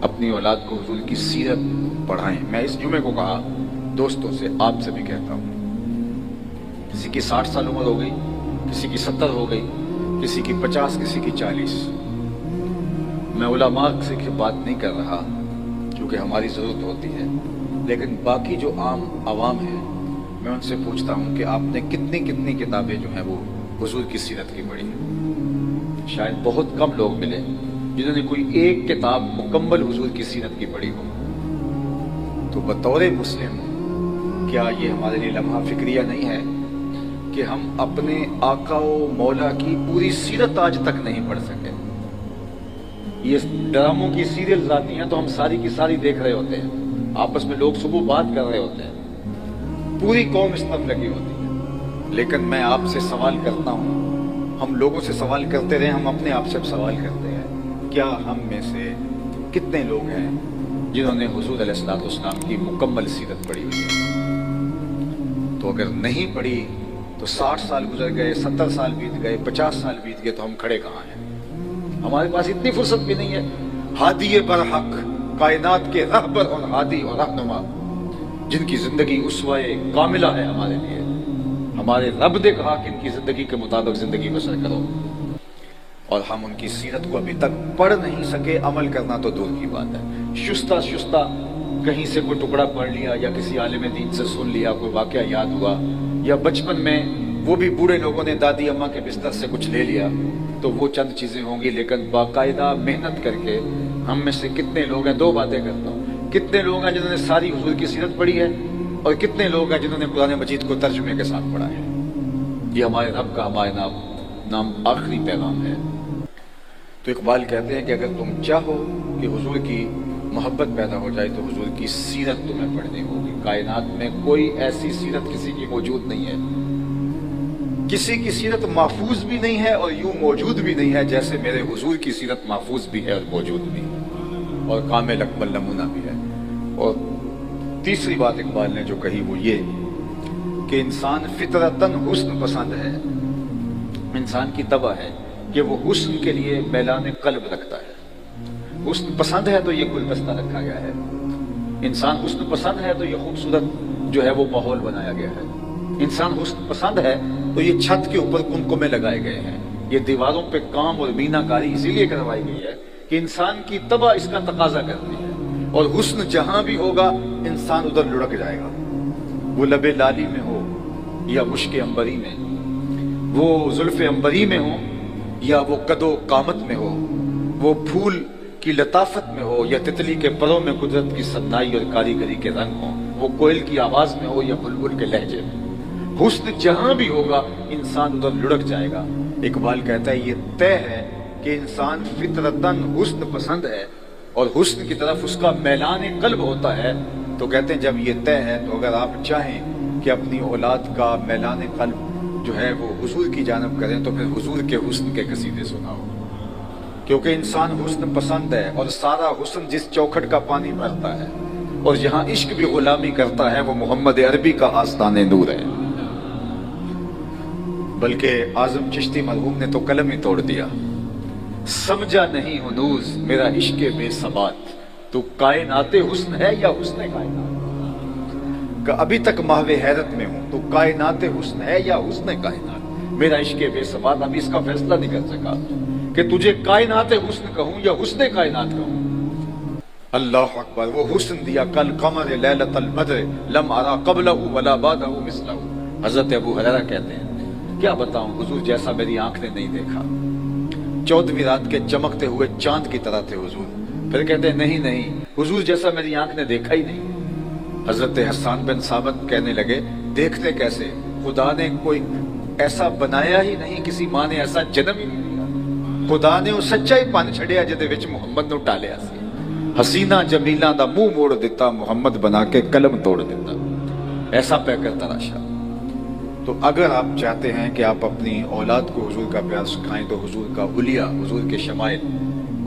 اپنی اولاد کو حضور کی سیرت پڑھائیں. میں اس جمعے کو کہا دوستوں سے، آپ سے بھی کہتا ہوں، کسی کی 60 سال عمر ہو گئی، کسی کی 70 ہو گئی، کسی کی 50، کسی کی 40. میں علماء سے بات نہیں کر رہا کیونکہ ہماری ضرورت ہوتی ہے، لیکن باقی جو عام عوام ہیں میں ان سے پوچھتا ہوں کہ آپ نے کتنی کتابیں جو ہیں وہ حضور کی سیرت کی پڑھی ہیں. شاید بہت کم لوگ ملے جنہوں نے کوئی ایک کتاب مکمل حضور کی سیرت کی پڑھی ہو. تو بطور مسلم کیا یہ ہمارے لیے لمحہ فکریہ نہیں ہے کہ ہم اپنے آقا و مولا کی پوری سیرت آج تک نہیں پڑھ سکے؟ یہ ڈراموں کی سیریلز آتی ہیں تو ہم ساری کی ساری دیکھ رہے ہوتے ہیں، آپس میں لوگ صبح بات کر رہے ہوتے ہیں، پوری قوم اس طرف لگی ہوتی ہے، لیکن میں آپ سے سوال کرتا ہوں، ہم لوگوں سے سوال کرتے رہے، ہم اپنے آپ سے سوال کرتے ہیں، کیا ہم میں سے کتنے لوگ ہیں جنہوں نے حضور علیہ الصلوۃ والسلام کی مکمل سیرت پڑھی ہوئی ہے؟ تو اگر نہیں پڑھی تو 60 سال گزر گئے، 70 سال بیت گئے، 50 سال بیت گئے، تو ہم کھڑے کہاں ہیں؟ ہمارے پاس اتنی فرصت بھی نہیں ہے۔ ہادی برحق، کائنات کے رہبر اور ہادی اور رہنما، جن کی زندگی اسوائے کاملہ ہے ہمارے لیے، ہمارے رب نے کہا کہ ان کی زندگی کے مطابق زندگی بسر کرو، اور ہم ان کی سیرت کو ابھی تک پڑھ نہیں سکے، عمل کرنا تو دور کی بات ہے۔ شستہ شستہ کہیں سے کوئی ٹکڑا پڑھ لیا، یا کسی عالم دین سے سن لیا، کوئی واقعہ یاد ہوا، یا بچپن میں وہ بھی بوڑھے لوگوں نے دادی اماں کے بستر سے کچھ لے لیا، تو وہ چند چیزیں ہوں گی۔ لیکن باقاعدہ محنت کر کے ہم میں سے کتنے لوگ ہیں، دو باتیں کرتا ہوں، کتنے لوگ ہیں جنہوں نے ساری حضور کی سیرت پڑھی ہے، اور کتنے لوگ ہیں جنہوں نے قرآن مجید کو ترجمے کے ساتھ پڑھا ہے۔ یہ ہمارے رب کا ہمارے نام آخری پیغام ہے۔ تو اقبال کہتے ہیں کہ اگر تم چاہو کہ حضور کی محبت پیدا ہو جائے تو حضور کی سیرت تمہیں پڑھنی ہوگی۔ کائنات میں کوئی ایسی سیرت کسی کی موجود نہیں ہے، کسی کی سیرت محفوظ بھی نہیں ہے اور یوں موجود بھی نہیں ہے جیسے میرے حضور کی سیرت محفوظ بھی ہے اور موجود بھی ہے، اور کامل اکمل نمونہ بھی ہے۔ اور تیسری بات اقبال نے جو کہی وہ یہ کہ انسان فطرتاً حسن پسند ہے، انسان کی طبع ہے کہ وہ حسن کے لیے میلان قلب رکھتا ہے۔ حسن پسند ہے تو یہ گلدستہ رکھا گیا ہے، انسان حسن پسند ہے تو یہ خوبصورت جو ہے وہ ماحول بنایا گیا ہے، انسان حسن پسند ہے تو یہ چھت کے اوپر کمکمے لگائے گئے ہیں، یہ دیواروں پہ کام اور مینہ کاری اسی لیے کروائی گئی ہے کہ انسان کی طبع اس کا تقاضا کرتی ہے، اور حسن جہاں بھی ہوگا انسان ادھر لڑک جائے گا، وہ لب لالی میں ہو یا مشک عنبری میں، وہ زلف عنبری میں ہو یا وہ قد و قامت میں ہو، وہ پھول کی لطافت میں ہو یا تتلی کے پروں میں قدرت کی صنائی اور کاریگری کے رنگ ہوں، وہ کوئل کی آواز میں ہو یا بلبل کے لہجے میں، حسن جہاں بھی ہوگا انسان ادھر لڑک جائے گا۔ اقبال کہتا ہے یہ طے ہے کہ انسان فطرتاً حسن پسند ہے اور حسن کی طرف اس کا میلان قلب ہوتا ہے۔ تو کہتے ہیں جب یہ طے ہے تو اگر آپ چاہیں کہ اپنی اولاد کا میلان قلب جو ہے وہ حضور کی جانب کریں تو پھر حضور کے حسن کے قصیدے سناؤ، کیونکہ انسان حسن پسند ہے، اور سارا حسن جس چوکھٹ کا پانی بھرتا ہے اور جہاں عشق بھی غلامی کرتا ہے وہ محمد عربی کا آستان نور ہے۔ بلکہ اعظم چشتی مرحوم نے تو قلم ہی توڑ دیا، سمجھا نہیں ہنوز میرا عشق بے ثبات، تو کائنات حسن ہے یا حسن کائنات، کہ ابھی تک محو حیرت میں ہوں، تو کائنات حسن ہے یا حسن کائنات، میرا عشق بے ثبات ابھی اس کا فیصلہ نہیں کر سکا کہ تجھے کائنات حسن کہوں یا حسن کائنات کہوں۔ اللہ اکبر، وہ حسن دیا کل قمر لیلۃ البدر لم ارا قبلہ ولا بعدہ مثلہ۔ حضرت ابو ہریرہ کہتے ہیں کیا بتاؤں حضور جیسا میری آنکھ نے نہیں دیکھا، 14ویں رات کے چمکتے ہوئے چاند کی طرح تھے حضور۔ پھر کہتے ہیں نہیں حضور جیسا میری آنکھ نے دیکھا ہی نہیں۔ حضرت حسان بن ثابت کہنے لگے دیکھتے کیسے، خدا نے کوئی ایسا بنایا ہی نہیں، کسی ماں نے ایسا جنم ہی نہیں دیا، خدا نے وہ سچا ہی پن چھڑیا جدے وچ محمد نو ٹالیا سی، حسینہ جمیلاں دا منہ موڑ دیتا، محمد بنا کے قلم توڑ دیتا، ایسا پہ کر تراشا۔ تو اگر آپ چاہتے ہیں کہ آپ اپنی اولاد کو حضور کا پیار سکھائیں تو حضور کا حلیہ، حضور کے شمائل،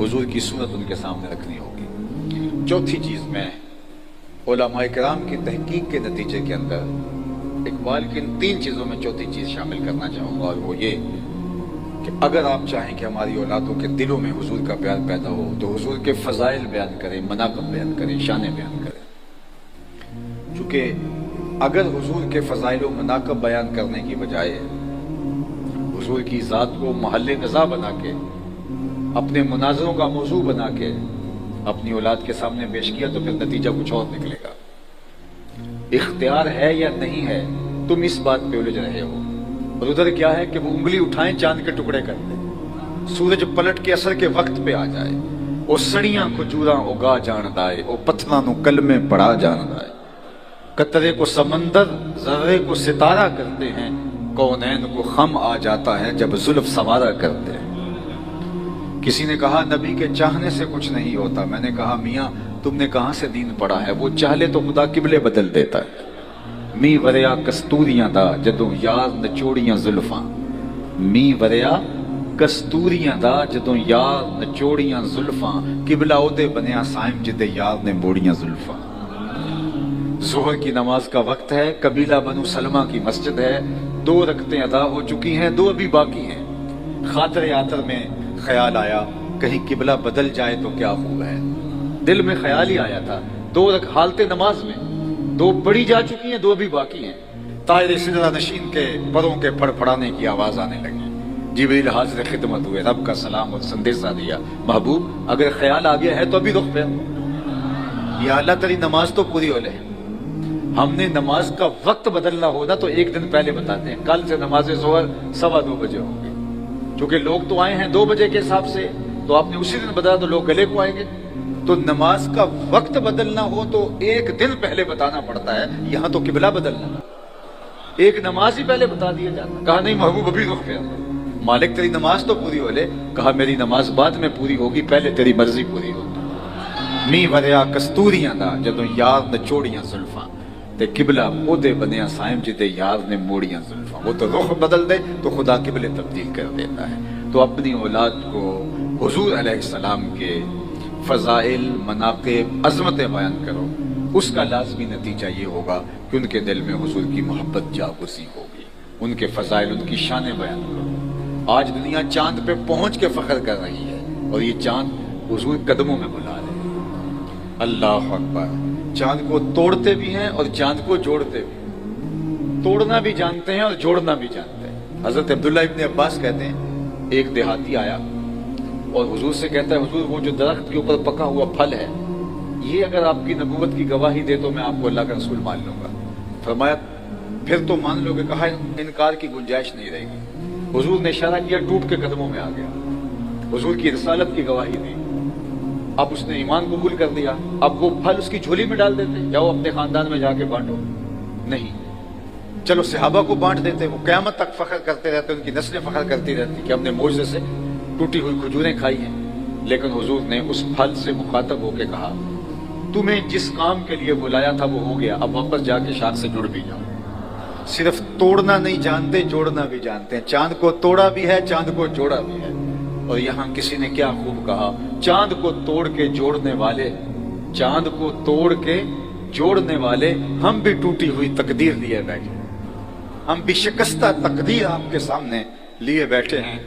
حضور کی صورت ان کے سامنے رکھنی ہوگی۔ چوتھی چیز میں علماء کرام کی تحقیق کے نتیجے کے اندر اقبال کی ان 3 چیزوں میں چوتھی چیز شامل کرنا چاہوں گا، اور وہ یہ کہ اگر آپ چاہیں کہ ہماری اولادوں کے دلوں میں حضور کا پیار پیدا ہو تو حضور کے فضائل بیان کریں، مناقب بیان کریں، شانیں بیان کریں۔ چونکہ اگر حضور کے فضائل و مناقب بیان کرنے کی بجائے حضور کی ذات کو محل نزاع بنا کے، اپنے مناظروں کا موضوع بنا کے اپنی اولاد کے سامنے پیش کیا تو پھر نتیجہ کچھ اور نکلے گا۔ اختیار ہے یا نہیں ہے، تم اس بات پہ الجھ رہے ہو، اور ادھر کیا ہے کہ وہ انگلی اٹھائیں چاند کے ٹکڑے کر دیں، سورج پلٹ کے اثر کے وقت پہ آ جائے، وہ سڑیاں کھجوراں اگا جان دائے، وہ پتھراں نو کلمے پڑھا جان دائے، قطرے کو سمندر ذرے کو ستارہ کرتے ہیں، کونین کو خم آ جاتا ہے جب زلف سوارا کرتے ہیں۔ کسی نے کہا نبی کے چاہنے سے کچھ نہیں ہوتا، میں نے کہا میاں تم نے کہاں سے دین پڑھا ہے، وہ چاہ لے تو خدا قبلے بدل دیتا ہے، می وریا کستوریاں دا جدوں یار نچوڑیاں زلفاں، می وریا کستوریاں دا جدوں یار نچوڑیاں زلفاں، قبلہ او دے بنیا سائم جدے یار نے موڑیاں زلفاں۔ ظہر کی نماز کا وقت ہے، قبیلہ بنو سلمہ کی مسجد ہے، 2 رکعتیں ادا ہو چکی ہیں، 2 ابھی باقی ہیں۔ خاطر آتر میں خیال آیا کہیں قبلہ بدل جائے تو کیا خوب ہے، دل میں خیال ہی آیا تھا۔ 2 حالت نماز میں 2 پڑھی جا چکی ہیں، 2 ابھی باقی ہیں۔ طائر سدرہ نشین کے پروں کے پھڑ پھڑانے کی آواز آنے لگی، جبریل حاضر خدمت ہوئے، رب کا سلام اور سندیشہ دیا، محبوب اگر خیال آ گیا ہے تو ابھی رخ پھیر، یا اللہ تیری نماز تو پوری ہو لے۔ ہم نے نماز کا وقت بدلنا ہونا تو 1 دن پہلے بتاتے ہیں، کل سے نماز ظہر 2:15 بجے ہوگی، چونکہ لوگ تو آئے ہیں 2 بجے کے حساب سے، تو آپ نے اسی دن بتایا تو لوگ گلے کو آئیں گے۔ تو نماز کا وقت بدلنا ہو تو 1 دن پہلے بتانا پڑتا ہے، یہاں تو قبلہ بدلنا، ایک نماز ہی پہلے بتا دیا جاتا۔ کہا نہیں محبوب ابھی رخ پھیر، مالک تیری نماز تو پوری ہو لے۔ کہا میری نماز بعد میں پوری ہوگی، پہلے تیری مرضی پوری ہوگی۔ می وریا کستوریاں دا جدوں یار نچوڑیاں زلفاں، تے قبلہ او دے بنیا سائم جدے یار نے موڑیاں زلفاں۔ وہ تو رخ بدل دے تو خدا قبلے تبدیل کر دیتا ہے۔ تو اپنی اولاد کو حضور علیہ السلام کے فضائل، مناقب، عظمتیں بیان کرو، اس کا لازمی نتیجہ یہ ہوگا کہ ان کے دل میں حضور کی محبت جاگزی ہوگی، ان کے فضائل، ان کی شانیں بیان کرو۔ آج دنیا چاند پہ پہنچ کے فخر کر رہی ہے، اور یہ چاند حضور قدموں میں بلا رہے ہیں۔ اللہ اکبر، چاند کو توڑتے بھی ہیں اور چاند کو جوڑتے بھی، توڑنا بھی جانتے ہیں اور جوڑنا بھی جانتے ہیں۔ حضرت عبداللہ ابن عباس کہتے ہیں ایک دیہاتی آیا اور حضور سے کہتا ہے حضور وہ جو درخت کے اوپر پکا ہوا پھل ہے، یہ اگر آپ کی نبوت کی گواہی دے تو میں آپ کو اللہ کا رسول مان لوں گا۔ فرمایا پھر تو مان لو گے؟ کہا انکار کی گنجائش نہیں رہے گی۔ حضور نے اشارہ کیا، ٹوٹ کے قدموں میں آ گیا، حضور کی رسالت کی گواہی دی۔ اب اس نے ایمان قبول کر دیا، اب وہ پھل اس کی جھولی میں ڈال دیتے، جاؤ اپنے خاندان میں جا کے بانٹو، نہیں چلو صحابہ کو بانٹ دیتے، وہ قیامت تک فخر کرتے رہتے، ان کی نسلیں فخر کرتی رہتی کہ ہم نے معجزے سے ٹوٹی ہوئی کھجوریں کھائی ہیں۔ لیکن حضور نے اس پھل سے مخاطب ہو کے کہا تمہیں جس کام کے لیے بلایا تھا وہ ہو گیا، اب واپس جا کے شاخ سے جڑ بھی جاؤ۔ صرف توڑنا نہیں جانتے، جوڑنا بھی جانتے ہیں۔ چاند کو توڑا بھی ہے، چاند کو جوڑا بھی ہے۔ اور یہاں کسی نے کیا خوب کہا، چاند کو توڑ کے جوڑنے والے، چاند کو توڑ کے جوڑنے والے، ہم بھی ٹوٹی ہوئی تقدیر لیے بیٹھے، ہم بھی شکستہ تقدیر آپ کے سامنے لیے بیٹھے ہیں،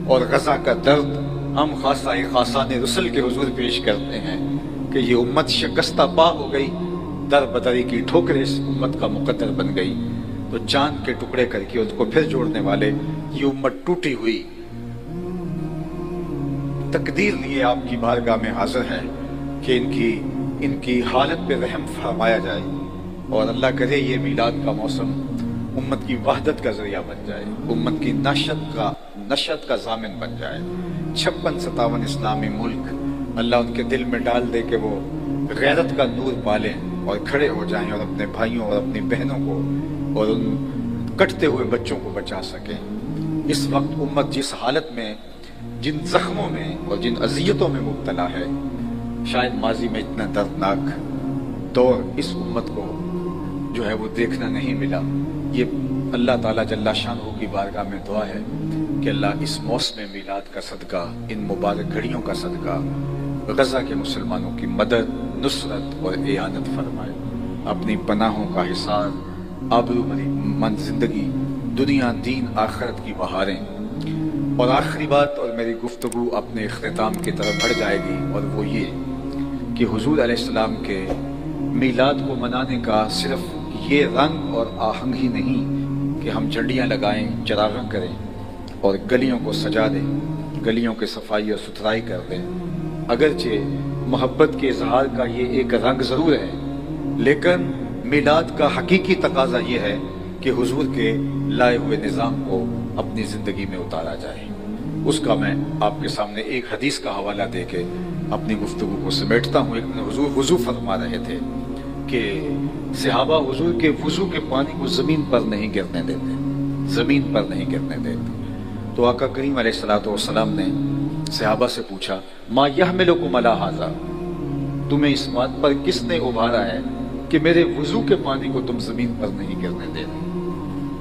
اور غزہ کا درد ہم خاصان رسل کے حضور پیش کرتے ہیں کہ یہ امت شکستہ پا ہو گئی، در بدری کی ٹھوکریں اس امت کا مقدر بن گئی۔ تو چاند کے ٹکڑے کر کے اس کو پھر جوڑنے والے، یہ امت ٹوٹی ہوئی تقدیر لیے آپ کی بارگاہ میں حاضر ہے کہ ان کی حالت پہ رحم فرمایا جائے، اور اللہ کرے یہ میلاد کا موسم امت کی وحدت کا ذریعہ بن جائے، امت کی نشت کا ضامن بن جائے۔ 56-57 اسلامی ملک اللہ ان کے دل میں ڈال دے کہ وہ غیرت کا نور پالیں اور کھڑے ہو جائیں، اور اپنے بھائیوں اور اپنی بہنوں کو اور ان کٹتے ہوئے بچوں کو بچا سکیں۔ اس وقت امت جس حالت میں، جن زخموں میں اور جن اذیتوں میں مبتلا ہے، شاید ماضی میں اتنا دردناک دور اس امت کو جو ہے وہ دیکھنا نہیں ملا۔ یہ اللہ تعالیٰ جل شانہ کی بارگاہ میں دعا ہے کہ اللہ اس موسم میلاد کا صدقہ، ان مبارک گھڑیوں کا صدقہ، غزہ کے مسلمانوں کی مدد، نصرت اور اعانت فرمائے۔ اپنی پناہوں کا حصار، آبرو مند زندگی، دنیا دین آخرت کی بہاریں۔ اور آخری بات، اور میری گفتگو اپنے اختتام کی طرف بڑھ جائے گی، اور وہ یہ کہ حضور علیہ السلام کے میلاد کو منانے کا صرف یہ رنگ اور آہنگ ہی نہیں کہ ہم جھنڈیاں لگائیں، چراغاں کریں اور گلیوں کو سجا دیں، گلیوں کے صفائی اور ستھرائی کر دیں۔ اگرچہ محبت کے اظہار کا یہ ایک رنگ ضرور ہے، لیکن میلاد کا حقیقی تقاضا یہ ہے کہ حضور کے لائے ہوئے نظام کو اپنی زندگی میں اتارا جائے۔ اس کا میں آپ کے سامنے ایک حدیث کا حوالہ دے کے اپنی گفتگو کو سمیٹتا ہوں۔ ایک دن حضور وضو فرما رہے تھے کہ صحابہ حضور کے وضو کے پانی کو زمین پر نہیں گرنے دیتے، زمین پر نہیں گرنے دیتے۔ تو آقا کریم علیہ السلام نے صحابہ سے پوچھا ما یحملکم علی ھذا، تمہیں اس بات پر کس نے ابھارا ہے کہ میرے وضو کے پانی کو تم زمین پر نہیں گرنے دے رہے؟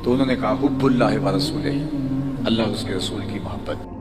تو انہوں نے کہا حب اللہ و رسولہ، اللہ اور اس کے رسول کی محبت۔